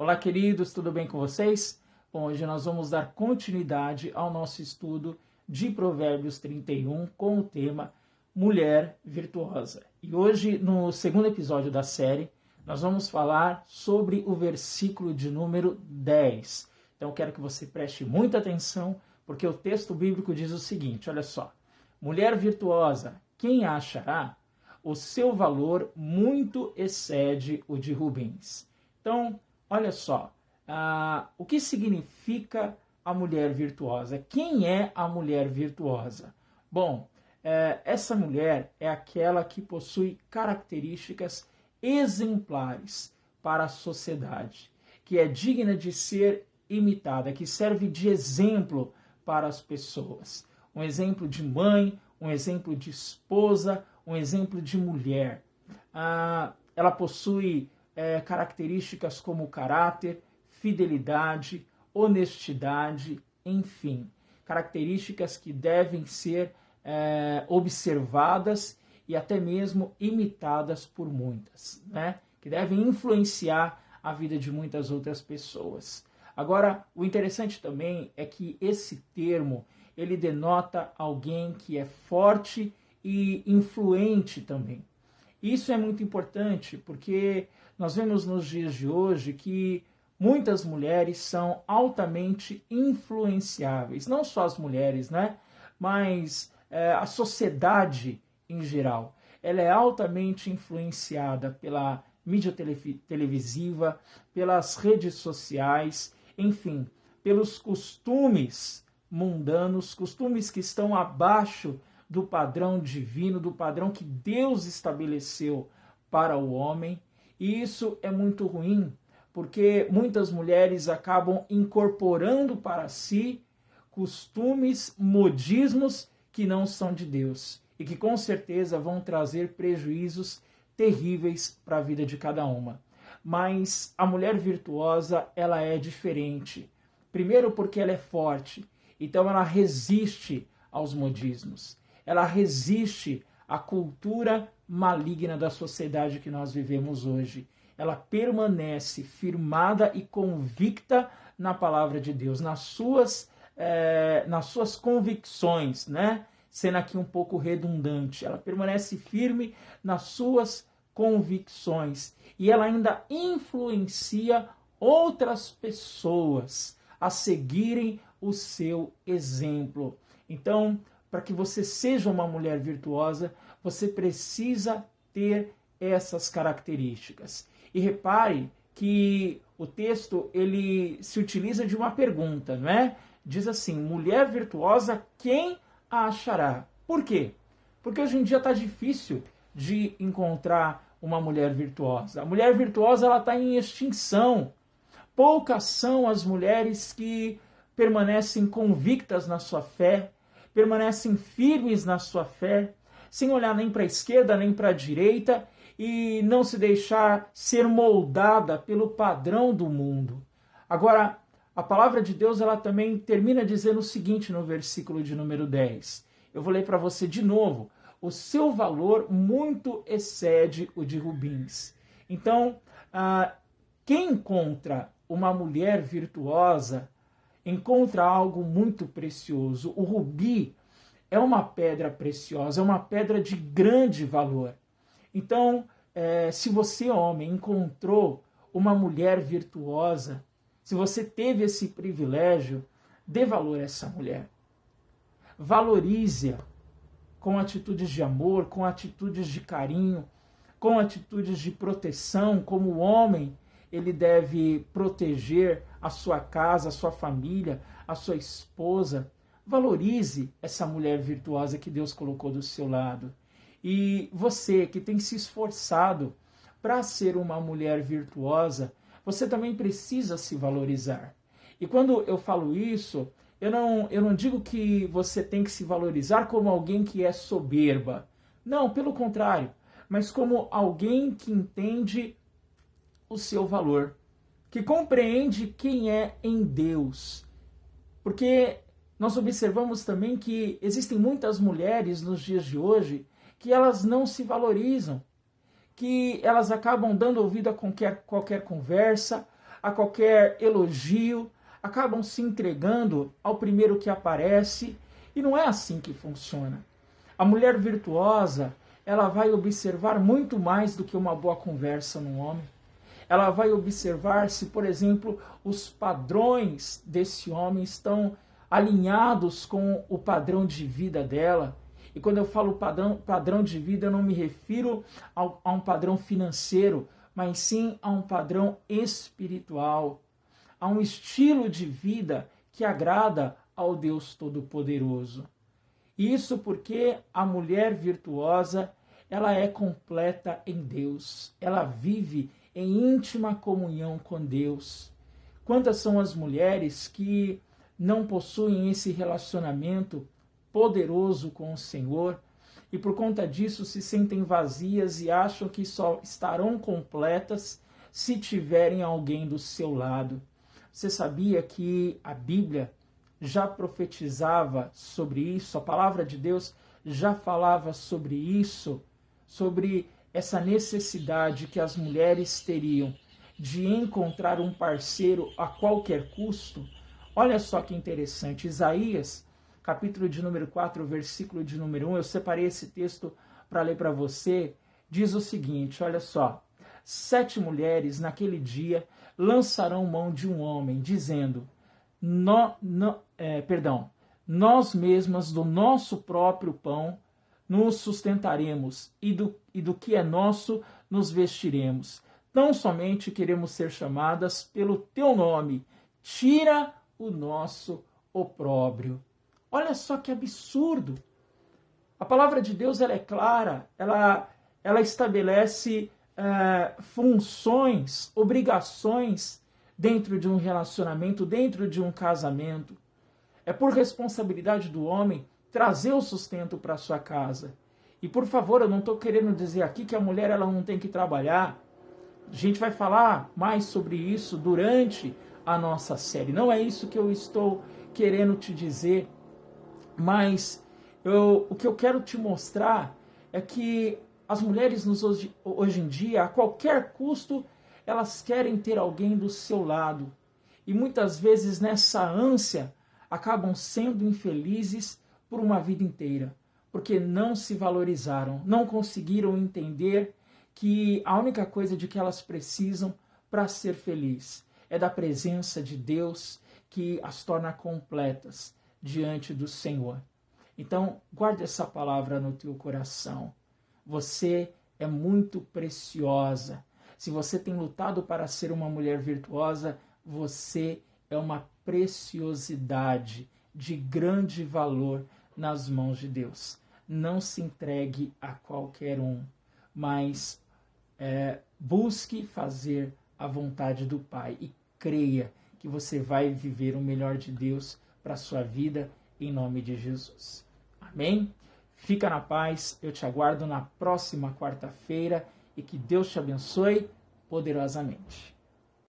Olá, queridos, tudo bem com vocês? Bom, hoje nós vamos dar continuidade ao nosso estudo de Provérbios 31 com o tema Mulher Virtuosa. E hoje, no segundo episódio da série, nós vamos falar sobre o versículo de número 10. Então, eu quero que você preste muita atenção, porque o texto bíblico diz o seguinte, olha só. Mulher virtuosa, quem a achará? O seu valor muito excede o de rubins. Então, olha só, o que significa a mulher virtuosa? Quem é a mulher virtuosa? Bom, essa mulher é aquela que possui características exemplares para a sociedade, que é digna de ser imitada, que serve de exemplo para as pessoas. Um exemplo de mãe, um exemplo de esposa, um exemplo de mulher. Ela possui características como caráter, fidelidade, honestidade, enfim. Características que devem ser observadas e até mesmo imitadas por muitas, né? Que devem influenciar a vida de muitas outras pessoas. Agora, o interessante também é que esse termo, ele denota alguém que é forte e influente também. Isso é muito importante porque nós vemos nos dias de hoje que muitas mulheres são altamente influenciáveis. Não só as mulheres, né? Mas a sociedade em geral. Ela é altamente influenciada pela mídia televisiva, pelas redes sociais, enfim, pelos costumes mundanos, costumes que estão abaixo do padrão divino, do padrão que Deus estabeleceu para o homem. E isso é muito ruim, porque muitas mulheres acabam incorporando para si costumes, modismos que não são de Deus e que com certeza vão trazer prejuízos terríveis para a vida de cada uma. Mas a mulher virtuosa, ela é diferente. Primeiro porque ela é forte, então ela resiste aos modismos. Ela resiste à cultura maligna da sociedade que nós vivemos hoje. Ela permanece firmada e convicta na palavra de Deus, nas suas convicções, né? Sendo aqui um pouco redundante. Ela permanece firme nas suas convicções e ela ainda influencia outras pessoas a seguirem o seu exemplo. Então, para que você seja uma mulher virtuosa, você precisa ter essas características. E repare que o texto ele se utiliza de uma pergunta, não é? Diz assim, mulher virtuosa, quem a achará? Por quê? Porque hoje em dia está difícil de encontrar uma mulher virtuosa. A mulher virtuosa ela está em extinção. Poucas são as mulheres que permanecem convictas na sua fé, permanecem firmes na sua fé, sem olhar nem para a esquerda nem para a direita e não se deixar ser moldada pelo padrão do mundo. Agora, a palavra de Deus ela também termina dizendo o seguinte no versículo de número 10. Eu vou ler para você de novo. O seu valor muito excede o de rubins. Então, quem encontra uma mulher virtuosa encontra algo muito precioso. O rubi é uma pedra preciosa, é uma pedra de grande valor. Então, se você, homem, encontrou uma mulher virtuosa, se você teve esse privilégio, dê valor a essa mulher. Valorize-a com atitudes de amor, com atitudes de carinho, com atitudes de proteção, como o homem ele deve proteger a sua casa, a sua família, a sua esposa. Valorize essa mulher virtuosa que Deus colocou do seu lado. E você que tem se esforçado para ser uma mulher virtuosa, você também precisa se valorizar. E quando eu falo isso, eu não digo que você tem que se valorizar como alguém que é soberba. Não, pelo contrário. Mas como alguém que entende o seu valor. Que compreende quem é em Deus. Porque nós observamos também que existem muitas mulheres nos dias de hoje que elas não se valorizam. Que elas acabam dando ouvido a qualquer conversa, a qualquer elogio, acabam se entregando ao primeiro que aparece, e não é assim que funciona. A mulher virtuosa, ela vai observar muito mais do que uma boa conversa no homem. Ela vai observar se, por exemplo, os padrões desse homem estão alinhados com o padrão de vida dela. E quando eu falo padrão de vida, eu não me refiro a um padrão financeiro, mas sim a um padrão espiritual, a um estilo de vida que agrada ao Deus Todo-Poderoso. Isso porque a mulher virtuosa, ela é completa em Deus. Ela vive em íntima comunhão com Deus. Quantas são as mulheres que não possuem esse relacionamento poderoso com o Senhor e por conta disso se sentem vazias e acham que só estarão completas se tiverem alguém do seu lado. Você sabia que a Bíblia já profetizava sobre isso? A palavra de Deus já falava sobre isso, sobre essa necessidade que as mulheres teriam de encontrar um parceiro a qualquer custo? Olha só que interessante, Isaías, capítulo de número 4, versículo de número 1, eu separei esse texto para ler para você, diz o seguinte, olha só: 7 mulheres naquele dia lançarão mão de um homem, dizendo, nós mesmas do nosso próprio pão nos sustentaremos, e do que é nosso nos vestiremos. Tão somente queremos ser chamadas pelo teu nome. Tira o nosso opróbrio. Olha só que absurdo. A palavra de Deus, ela é clara, ela estabelece funções, obrigações dentro de um relacionamento, dentro de um casamento. É por responsabilidade do homem trazer o sustento para sua casa. E por favor, eu não estou querendo dizer aqui que a mulher ela não tem que trabalhar. A gente vai falar mais sobre isso durante a nossa série. Não é isso que eu estou querendo te dizer, mas o que eu quero te mostrar é que as mulheres hoje em dia, a qualquer custo, elas querem ter alguém do seu lado. E muitas vezes nessa ânsia acabam sendo infelizes por uma vida inteira, porque não se valorizaram, não conseguiram entender que a única coisa de que elas precisam para ser feliz é da presença de Deus que as torna completas diante do Senhor. Então, guarde essa palavra no teu coração. Você é muito preciosa. Se você tem lutado para ser uma mulher virtuosa, você é uma preciosidade de grande valor nas mãos de Deus. Não se entregue a qualquer um, mas busque fazer a vontade do Pai e creia que você vai viver o melhor de Deus para a sua vida, em nome de Jesus. Amém? Fica na paz, eu te aguardo na próxima quarta-feira e que Deus te abençoe poderosamente.